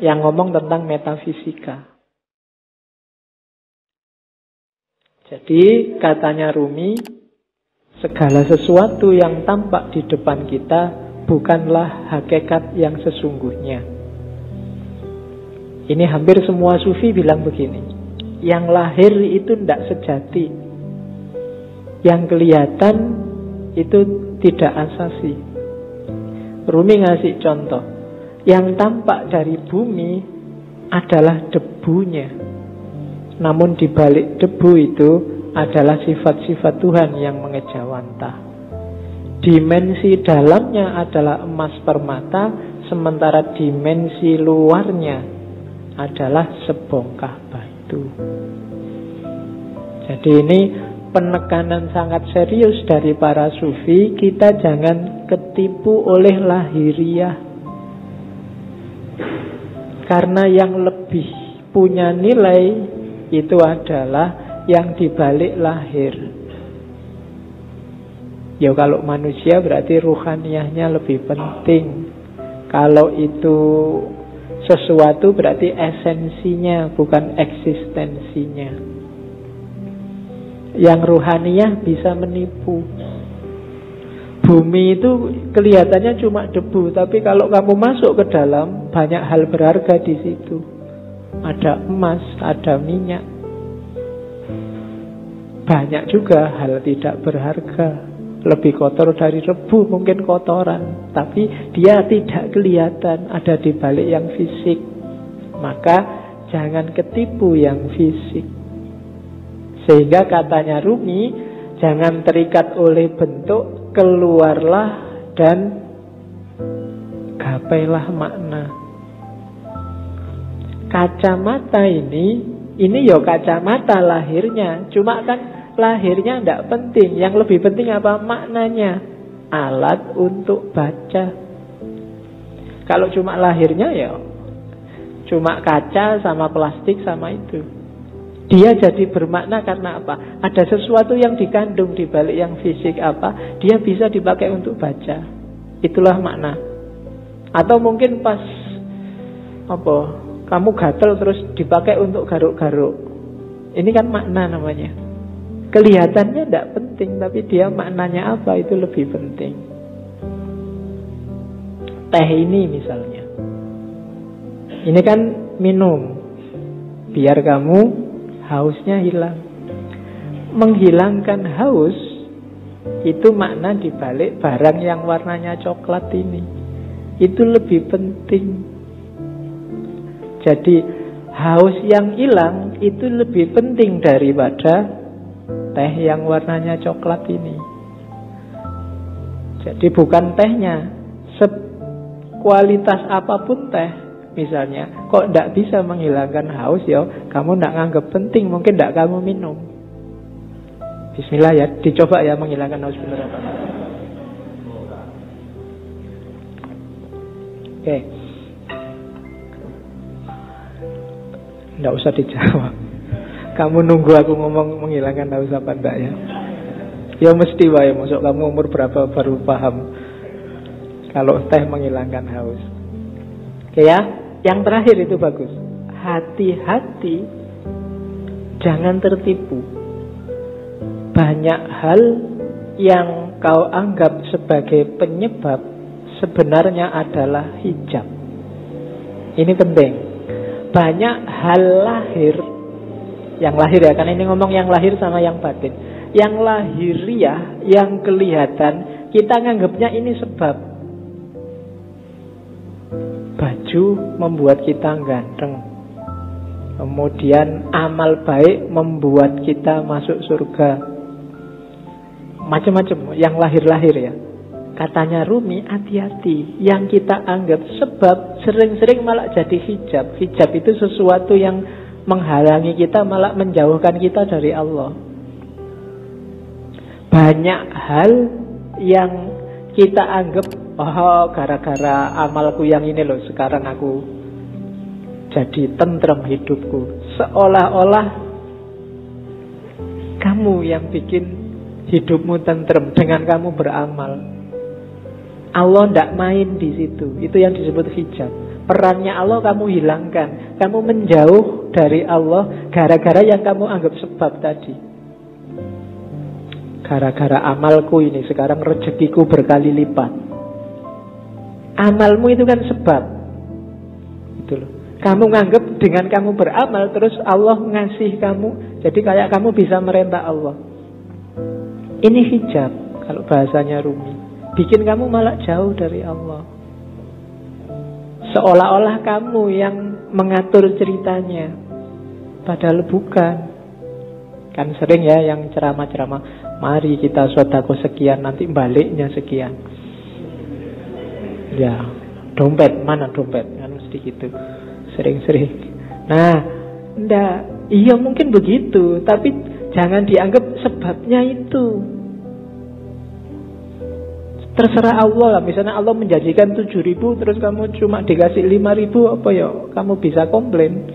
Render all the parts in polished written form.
yang ngomong tentang metafisika. Jadi katanya Rumi, segala sesuatu yang tampak di depan kita bukanlah hakikat yang sesungguhnya. Ini hampir semua sufi bilang begini. Yang lahir itu tidak sejati. Yang kelihatan itu tidak asasi. Rumi ngasih contoh. Yang tampak dari bumi adalah debunya. Namun di balik debu itu adalah sifat-sifat Tuhan yang mengejawantah. Dimensi dalamnya adalah emas permata, sementara dimensi luarnya adalah sebongkah batu. Jadi ini penekanan sangat serius dari para sufi. Kita jangan ketipu oleh lahiriah. Karena yang lebih punya nilai itu adalah yang dibalik lahir. Ya kalau manusia berarti ruhaniyahnya lebih penting. Kalau itu sesuatu berarti esensinya, bukan eksistensinya. Yang ruhaniyah bisa menipu. Bumi itu kelihatannya cuma debu, tapi kalau kamu masuk ke dalam, banyak hal berharga di situ. Ada emas, ada minyak. Banyak juga hal tidak berharga. Lebih kotor dari rebu, mungkin kotoran, tapi dia tidak kelihatan, ada di balik yang fisik. Maka jangan ketipu yang fisik. Sehingga katanya Rumi, jangan terikat oleh bentuk, keluarlah dan gapailah makna. Kacamata ini ya kacamata lahirnya. Cuma kan lahirnya tidak penting. Yang lebih penting apa? Maknanya. Alat untuk baca. Kalau cuma lahirnya ya cuma kaca sama plastik sama itu. Dia jadi bermakna karena apa? Ada sesuatu yang dikandung di balik yang fisik apa? Dia bisa dipakai untuk baca. Itulah makna. Atau mungkin pas kamu gatel terus dipakai untuk garuk-garuk. Ini kan makna namanya. Kelihatannya tidak penting, tapi dia maknanya apa itu lebih penting. Teh ini misalnya. Ini kan minum. Biar kamu hausnya hilang. Menghilangkan haus itu makna dibalik barang yang warnanya coklat ini. Itu lebih penting. Jadi haus yang hilang itu lebih penting daripada teh yang warnanya coklat ini. Jadi bukan tehnya, kualitas apapun teh misalnya, kok tidak bisa menghilangkan haus ya, kamu tidak nganggap penting, mungkin tidak kamu minum. Bismillah ya, dicoba ya menghilangkan haus benar apa. Oke. Tidak usah dijawab. Kamu nunggu aku ngomong menghilangkan haus apa enggak ya? Ya mesti wae, masuk kamu umur berapa baru paham kalau teh menghilangkan haus. Oke ya, yang terakhir itu bagus. Hati-hati, jangan tertipu. Banyak hal yang kau anggap sebagai penyebab sebenarnya adalah hijab. Ini penting. Banyak hal lahir, yang lahir ya, karena ini ngomong yang lahir sama yang batin. Yang lahiriah, yang kelihatan, kita nganggapnya ini sebab. Baju membuat kita ganteng. Kemudian amal baik membuat kita masuk surga. Macam-macam yang lahir-lahir ya. Katanya Rumi, hati-hati. Yang kita anggap sebab sering-sering malah jadi hijab. Hijab itu sesuatu yang menghalangi kita, malah menjauhkan kita dari Allah. Banyak hal yang kita anggap, oh gara-gara amalku yang ini loh, sekarang aku jadi tentrem hidupku. Seolah-olah kamu yang bikin hidupmu tentrem dengan kamu beramal. Allah tidak main di situ. Itu yang disebut hijab. Perannya Allah kamu hilangkan. Kamu menjauh dari Allah gara-gara yang kamu anggap sebab tadi. Gara-gara amalku ini sekarang rezekiku berkali lipat. Amalmu itu kan sebab. Itu loh. Kamu nganggap dengan kamu beramal terus Allah ngasih kamu. Jadi kayak kamu bisa merentah Allah. Ini hijab kalau bahasanya Rumi. Bikin kamu malah jauh dari Allah. Seolah-olah kamu yang mengatur ceritanya. Padahal bukan. Kan sering ya yang ceramah-ceramah, mari kita sedekah sekian, nanti baliknya sekian. Ya, dompet, mana dompet? Kan mesti gitu. Sering-sering. Nah, enggak. Iya mungkin begitu, tapi jangan dianggap sebabnya itu. Terserah Allah lah. Misalnya Allah menjanjikan 7.000 terus kamu cuma dikasih 5.000, apa ya? Kamu bisa komplain.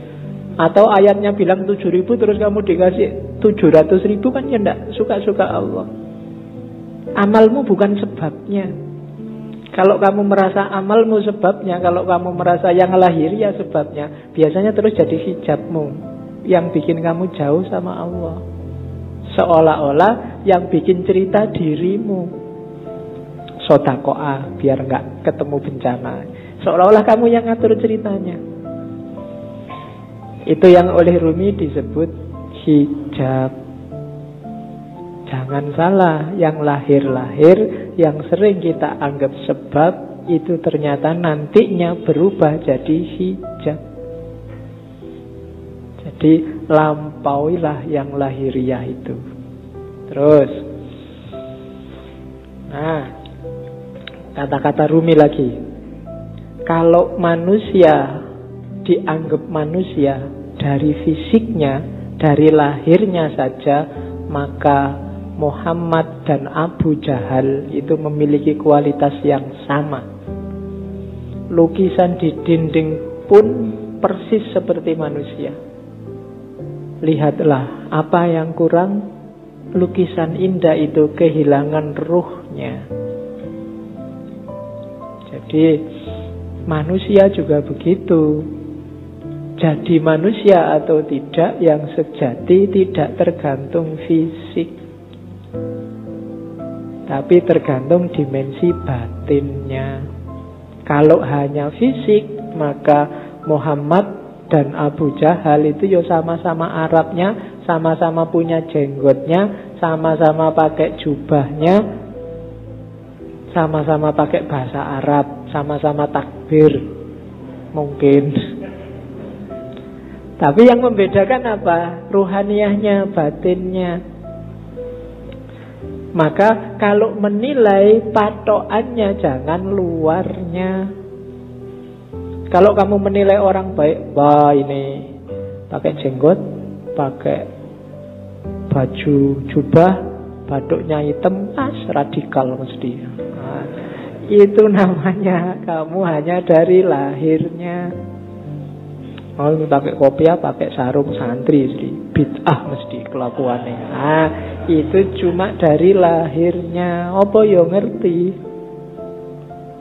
Atau ayatnya bilang 7.000 terus kamu dikasih 700.000, kan ya enggak, suka-suka Allah. Amalmu bukan sebabnya. Kalau kamu merasa amalmu sebabnya, kalau kamu merasa yang lahiriah sebabnya, biasanya terus jadi hijabmu yang bikin kamu jauh sama Allah. Seolah-olah yang bikin cerita dirimu. Sodakoah biar nggak ketemu bencana. Seolah-olah kamu yang ngatur ceritanya. Itu yang oleh Rumi disebut hijab. Jangan salah, yang lahir-lahir, yang sering kita anggap sebab, itu ternyata nantinya berubah jadi hijab. Jadi lampauilah yang lahiriah itu. Terus, nah, kata-kata Rumi lagi. Kalau manusia dianggap manusia dari fisiknya, dari lahirnya saja, maka Muhammad dan Abu Jahal itu memiliki kualitas yang sama. Lukisan di dinding pun persis seperti manusia. Lihatlah apa yang kurang. Lukisan indah itu kehilangan ruhnya. Jadi manusia juga begitu. Jadi manusia atau tidak yang sejati tidak tergantung fisik, tapi tergantung dimensi batinnya. Kalau hanya fisik, maka Muhammad dan Abu Jahal itu ya sama-sama Arabnya, sama-sama punya jenggotnya, sama-sama pakai jubahnya, sama-sama pakai bahasa Arab, sama-sama takbir. Mungkin. Tapi yang membedakan apa? Ruhaniyahnya, batinnya. Maka kalau menilai, patokannya jangan luarnya. Kalau kamu menilai orang baik, wah ini pakai jenggot, pakai baju jubah, baduknya hitam, radikal mesti. Nah, itu namanya kamu hanya dari lahirnya. Oh, pakai kopiah, pakai sarung santri mesti bid'ah mesti kelakuannya. Nah, itu cuma dari lahirnya. Apa yo ngerti?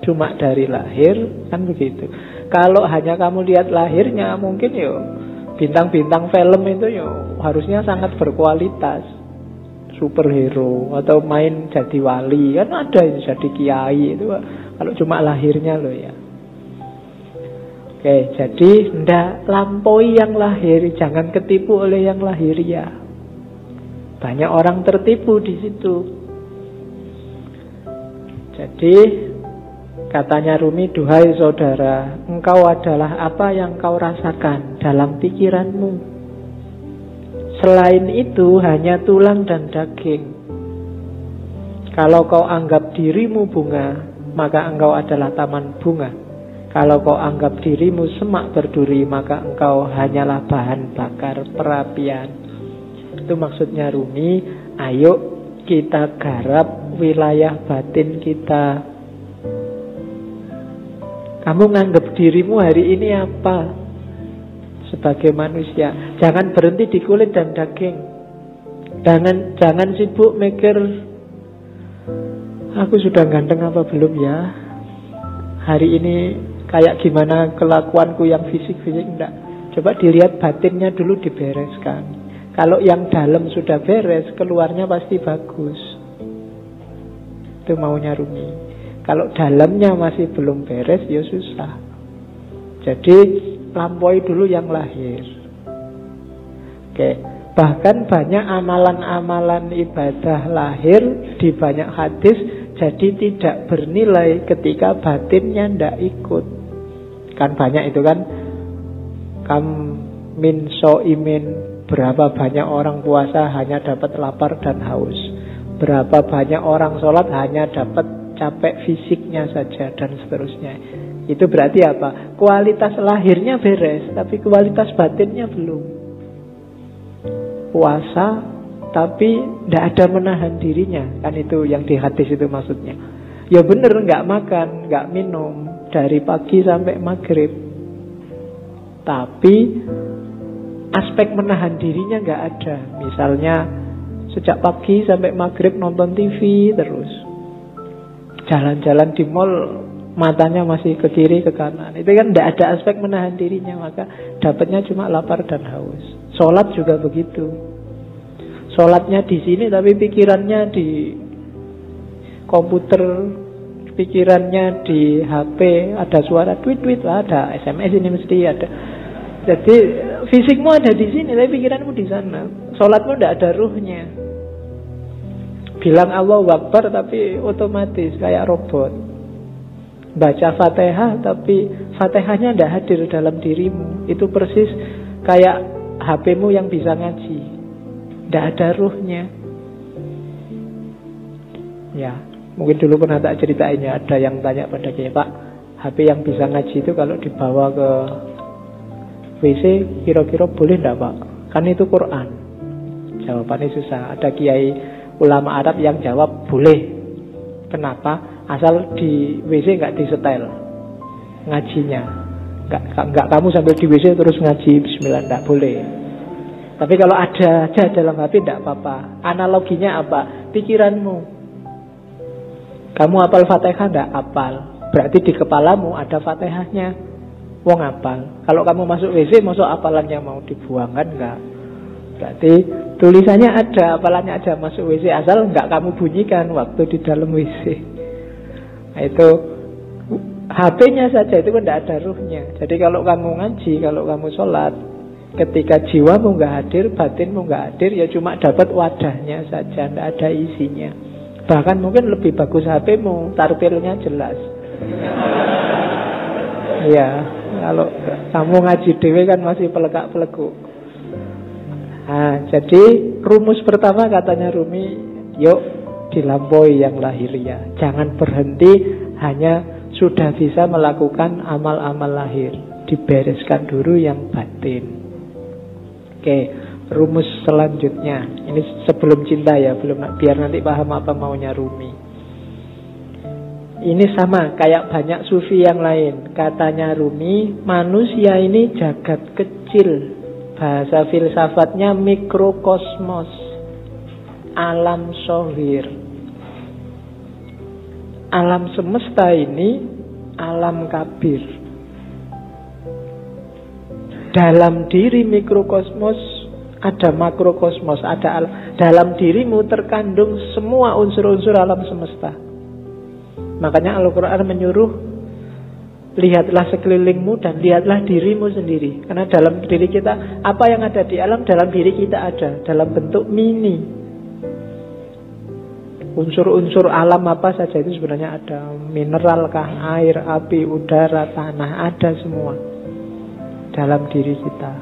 Cuma dari lahir kan begitu. Kalau hanya kamu lihat lahirnya, mungkin yo bintang-bintang film itu yo harusnya sangat berkualitas, superhero atau main jadi wali kan ada yang jadi kiai itu. Kalau cuma lahirnya loh ya. Oke, jadi ndak lampaui yang lahir, jangan ketipu oleh yang lahiriah. Banyak orang tertipu di situ. Jadi katanya Rumi, duhai saudara, engkau adalah apa yang kau rasakan dalam pikiranmu. Selain itu hanya tulang dan daging. Kalau kau anggap dirimu bunga, maka engkau adalah taman bunga. Kalau kau anggap dirimu semak berduri, maka engkau hanyalah bahan bakar perapian. Itu maksudnya Rumi, ayo kita garap wilayah batin kita. Kamu nganggap dirimu hari ini apa? Sebagai manusia. Jangan berhenti di kulit dan daging. Jangan sibuk mikir, aku sudah ganteng apa belum ya? Hari ini kayak gimana kelakuanku yang fisik-fisik, enggak. Coba dilihat batinnya dulu, dibereskan. Kalau yang dalam sudah beres, keluarnya pasti bagus. Itu maunya Rumi. Kalau dalamnya masih belum beres, ya susah. Jadi lampaui dulu yang lahir. Oke. Bahkan banyak amalan-amalan ibadah lahir di banyak hadis jadi tidak bernilai ketika batinnya tidak ikut. Kan banyak itu kan. Kam min so'imin, berapa banyak orang puasa hanya dapat lapar dan haus. Berapa banyak orang sholat hanya dapat capek fisiknya saja, dan seterusnya. Itu berarti apa? Kualitas lahirnya beres, tapi kualitas batinnya belum. Puasa tapi tidak ada menahan dirinya, kan itu yang di hadis itu maksudnya. Ya bener, nggak makan, nggak minum dari pagi sampai maghrib, tapi aspek menahan dirinya nggak ada. Misalnya sejak pagi sampai maghrib nonton TV terus, jalan-jalan di mall matanya masih ke kiri ke kanan, itu kan tidak ada aspek menahan dirinya, maka dapatnya cuma lapar dan haus. Sholat juga begitu. Sholatnya di sini tapi pikirannya di komputer, pikirannya di HP, ada suara tweet-tweet, ada SMS ini mesti ada. Jadi fisikmu ada di sini tapi pikiranmu di sana. Sholatmu tidak ada ruhnya. Bilang Allahu Akbar tapi otomatis kayak robot. Baca Fatihah tapi Fatihahnya tidak hadir dalam dirimu. Itu persis kayak HP-mu yang bisa ngaji, tidak ada ruhnya. Ya, mungkin dulu pernah tak ceritain ya, ada yang tanya pada saya, Pak, HP yang bisa ngaji itu kalau dibawa ke WC kira-kira boleh tidak Pak? Kan itu Quran. Jawabannya susah. Ada kiai ulama Arab yang jawab boleh. Kenapa? Asal di WC nggak disetel ngajinya. Nggak kamu sambil di WC terus ngaji bismillah, nggak boleh. Tapi kalau ada aja dalam HP tidak apa-apa. Analoginya apa? Pikiranmu. Kamu hafal Fatihah tidak? Hafal. Berarti di kepalamu ada Fatihahnya. Wong hafal. Kalau kamu masuk WC, masuk hafalannya mau dibuang kan enggak? Berarti tulisannya ada, hafalannya ada, masuk WC, asal enggak kamu bunyikan waktu di dalam WC. Nah, itu HP-nya saja itu kan tidak ada ruhnya. Jadi kalau kamu ngaji, kalau kamu sholat, ketika jiwamu nggak hadir, batinmu nggak hadir, ya cuma dapat wadahnya saja, tidak ada isinya. Bahkan mungkin lebih bagus HP-mu, tarpilnya jelas. Ya, kalau kamu ngaji dewe kan masih pelekak-pelekuk. Nah, jadi rumus pertama katanya Rumi, yuk dilampaui yang lahiriah. Jangan berhenti hanya sudah bisa melakukan amal-amal lahir, dibereskan dulu yang batin. Oke, rumus selanjutnya. Ini sebelum cinta ya, belum, biar nanti paham apa maunya Rumi. Ini sama kayak banyak sufi yang lain. Katanya Rumi, manusia ini jagat kecil. Bahasa filsafatnya mikrokosmos, alam sohir. Alam semesta ini alam kabir. Dalam diri mikrokosmos ada makrokosmos, dalam dirimu terkandung semua unsur-unsur alam semesta. Makanya Al-Quran menyuruh, lihatlah sekelilingmu dan lihatlah dirimu sendiri. Karena dalam diri kita, apa yang ada di alam, dalam diri kita ada, dalam bentuk mini. Unsur-unsur alam apa saja itu sebenarnya ada. Mineral kah, air, api, udara, tanah, ada semua dalam diri kita.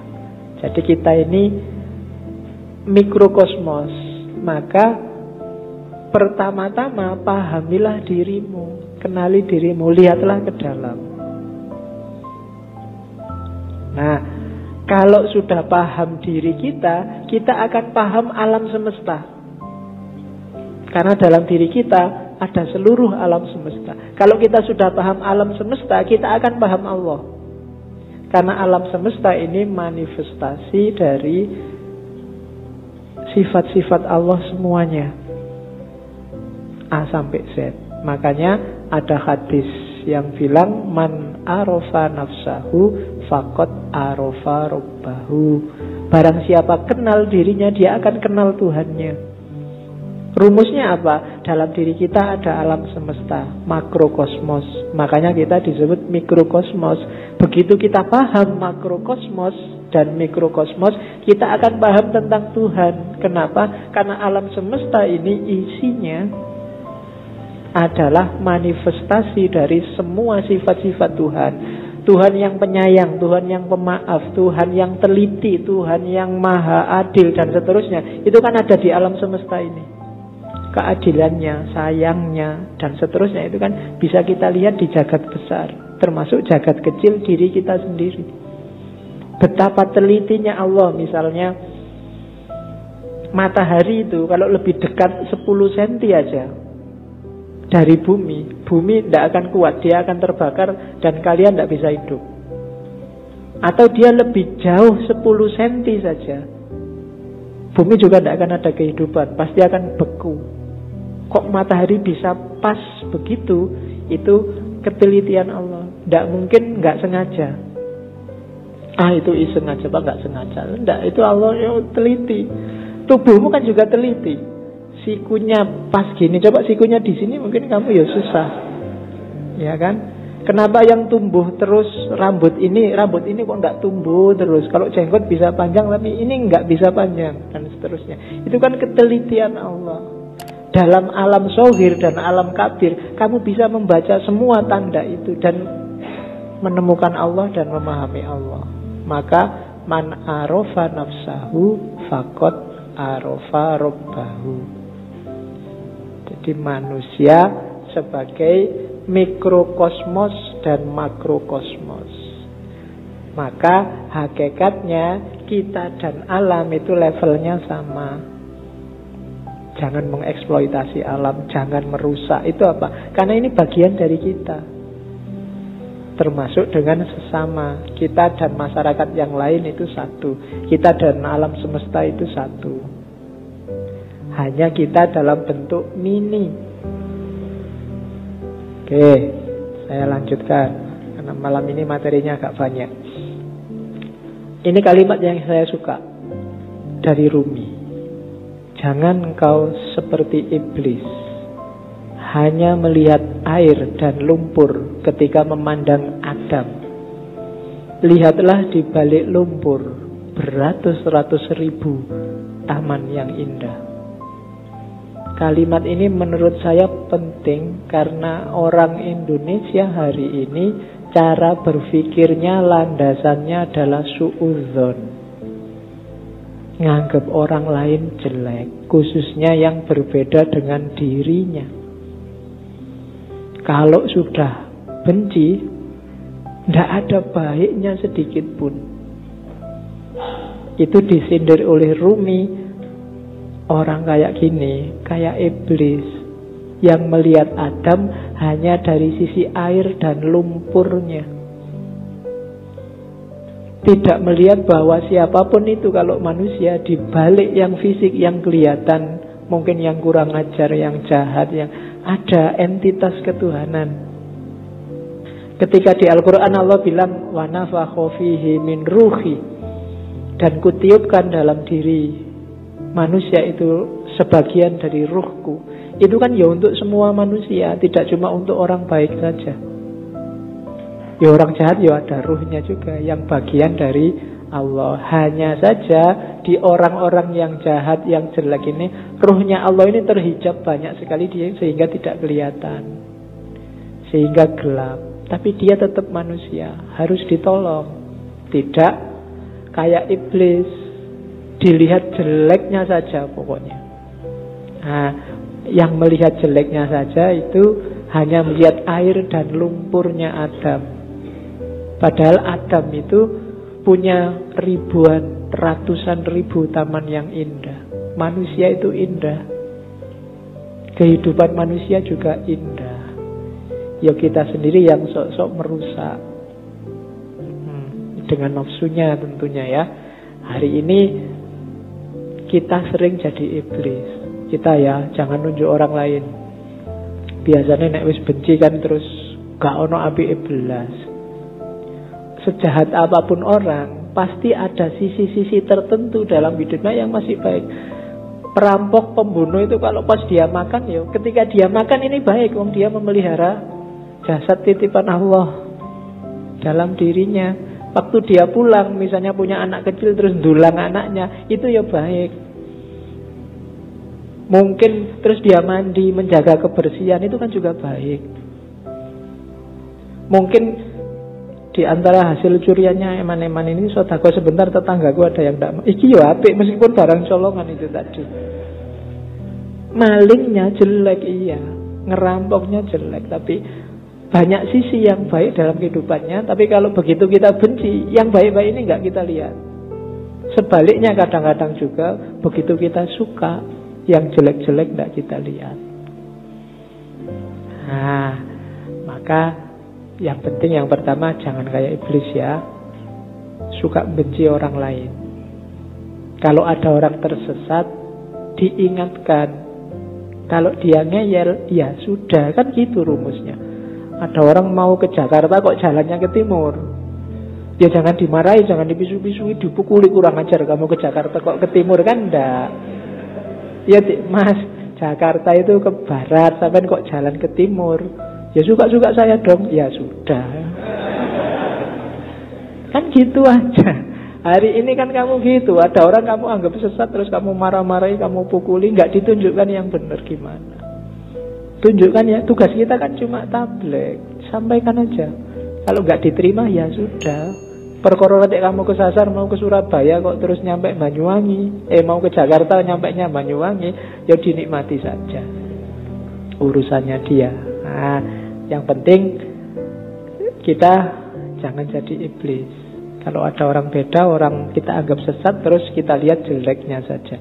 Jadi kita ini mikrokosmos. Maka pertama-tama pahamilah dirimu, kenali dirimu, lihatlah ke dalam. Nah, kalau sudah paham diri kita, kita akan paham alam semesta. Karena dalam diri kita ada seluruh alam semesta. Kalau kita sudah paham alam semesta, kita akan paham Allah. Karena alam semesta ini manifestasi dari sifat-sifat Allah semuanya, A sampai Z. Makanya ada hadis yang bilang man arafa nafsahu faqad arafa rabbahu. Barang siapa kenal dirinya, dia akan kenal Tuhannya. Rumusnya apa? Dalam diri kita ada alam semesta, makrokosmos. Makanya kita disebut mikrokosmos. Begitu kita paham makrokosmos dan mikrokosmos, kita akan paham tentang Tuhan. Kenapa? Karena alam semesta ini isinya adalah manifestasi dari semua sifat-sifat Tuhan. Tuhan yang penyayang, Tuhan yang pemaaf, Tuhan yang teliti, Tuhan yang maha adil, dan seterusnya. Itu kan ada di alam semesta ini. Keadilannya, sayangnya, dan seterusnya itu kan bisa kita lihat di jagat besar, termasuk jagat kecil diri kita sendiri. Betapa telitinya Allah. Misalnya matahari itu kalau lebih dekat 10 cm aja dari bumi tidak akan kuat, dia akan terbakar dan kalian tidak bisa hidup. Atau dia lebih jauh 10 cm saja, bumi juga tidak akan ada kehidupan, pasti akan beku. Kok matahari bisa pas begitu? Itu ketelitian Allah. Tidak mungkin nggak sengaja. Itu iseng aja, Pak, nggak sengaja. Tidak, itu Allah yang teliti. Tubuhmu kan juga teliti. Sikunya pas gini, coba sikunya di sini mungkin kamu ya susah, ya kan? Kenapa yang tumbuh terus rambut ini kok nggak tumbuh terus? Kalau jenggot bisa panjang tapi ini nggak bisa panjang, dan seterusnya. Itu kan ketelitian Allah. Dalam alam zohir dan alam kabir, kamu bisa membaca semua tanda itu dan menemukan Allah dan memahami Allah. Maka man arafa nafsahu faqad arafa rabbahu. Jadi manusia sebagai mikrokosmos dan makrokosmos. Maka hakikatnya kita dan alam itu levelnya sama. Jangan mengeksploitasi alam, jangan merusak. Itu apa? Karena ini bagian dari kita. Termasuk dengan sesama. Kita dan masyarakat yang lain itu satu. Kita dan alam semesta itu satu. Hanya kita dalam bentuk mini. Oke, saya lanjutkan. Karena malam ini materinya agak banyak. Ini kalimat yang saya suka dari Rumi. Jangan engkau seperti iblis, hanya melihat air dan lumpur ketika memandang Adam. Lihatlah di balik lumpur beratus-ratus ribu taman yang indah. Kalimat ini menurut saya penting karena orang Indonesia hari ini cara berpikirnya landasannya adalah suudzon. Nganggap orang lain jelek, khususnya yang berbeda dengan dirinya. Kalau sudah benci, tidak ada baiknya sedikit pun. Itu disindir oleh Rumi. Orang kayak gini, kayak iblis, yang melihat Adam hanya dari sisi air dan lumpurnya. Tidak melihat bahwa siapapun itu kalau manusia di balik yang fisik yang kelihatan, mungkin yang kurang ajar, yang jahat, yang ada entitas ketuhanan. Ketika di Al-Quran Allah bilang wa nafakha fihi min ruhi, dan kutiupkan dalam diri manusia itu sebagian dari ruhku. Itu kan ya untuk semua manusia, tidak cuma untuk orang baik saja. Ya orang jahat ya ada ruhnya juga, yang bagian dari Allah. Hanya saja di orang-orang yang jahat, yang jelek ini, ruhnya Allah ini terhijab banyak sekali dia, sehingga tidak kelihatan, sehingga gelap. Tapi dia tetap manusia, harus ditolong. Tidak kayak iblis, dilihat jeleknya saja pokoknya. Nah, yang melihat jeleknya saja itu hanya melihat air dan lumpurnya Adam. Padahal Adam itu punya ribuan, ratusan ribu taman yang indah. Manusia itu indah. Kehidupan manusia juga indah. Ya kita sendiri yang sok-sok merusak. Dengan nafsunya tentunya ya. Hari ini kita sering jadi iblis. Kita ya jangan nunjuk orang lain. Biasanya nek wis benci kan terus gak ono api belas. sejahat apapun orang, pasti ada sisi-sisi tertentu dalam hidupnya yang masih baik. Perampok, pembunuh itu kalau pas dia makan, ya ketika dia makan ini baik, wong dia memelihara jasad titipan Allah dalam dirinya. Waktu dia pulang, misalnya punya anak kecil terus ndulang anaknya, itu ya baik. Mungkin terus dia mandi, menjaga kebersihan, itu kan juga baik. Mungkin di antara hasil curiannya eman-eman ini, sodako sebentar tetanggaku ada yang tidak, iki yo apik meskipun barang colongan itu tadi. Malingnya jelek, iya, ngerampoknya jelek, tapi banyak sisi yang baik dalam kehidupannya. Tapi kalau begitu kita benci, yang baik-baik ini nggak kita lihat. Sebaliknya kadang-kadang juga begitu kita suka, yang jelek-jelek tidak kita lihat. Nah, maka yang penting yang pertama, jangan kayak iblis ya, suka benci orang lain. Kalau ada orang tersesat, diingatkan. Kalau dia ngeyel, ya sudah, kan gitu rumusnya. Ada orang mau ke Jakarta kok jalannya ke timur, ya jangan dimarahi, jangan dipisu-pisui, dipukuli, kurang ajar kamu ke Jakarta kok ke timur, kan enggak. Ya mas, Jakarta itu ke barat, sampai kok jalan ke timur, ya suka-suka saya dong. Ya sudah, kan gitu aja. Hari ini kan kamu gitu, ada orang kamu anggap sesat, terus kamu marah-marahi, kamu pukuli, nggak ditunjukkan yang benar gimana. Tunjukkan ya, tugas kita kan cuma tabligh, sampaikan aja. Kalau nggak diterima ya sudah. Perkara nanti kamu kesasar mau ke Surabaya kok terus nyampe Banyuwangi, mau ke Jakarta nyampainya Banyuwangi, ya dinikmati saja, urusannya dia. Nah, yang penting kita jangan jadi iblis. Kalau ada orang beda, orang kita anggap sesat, terus kita lihat jeleknya saja.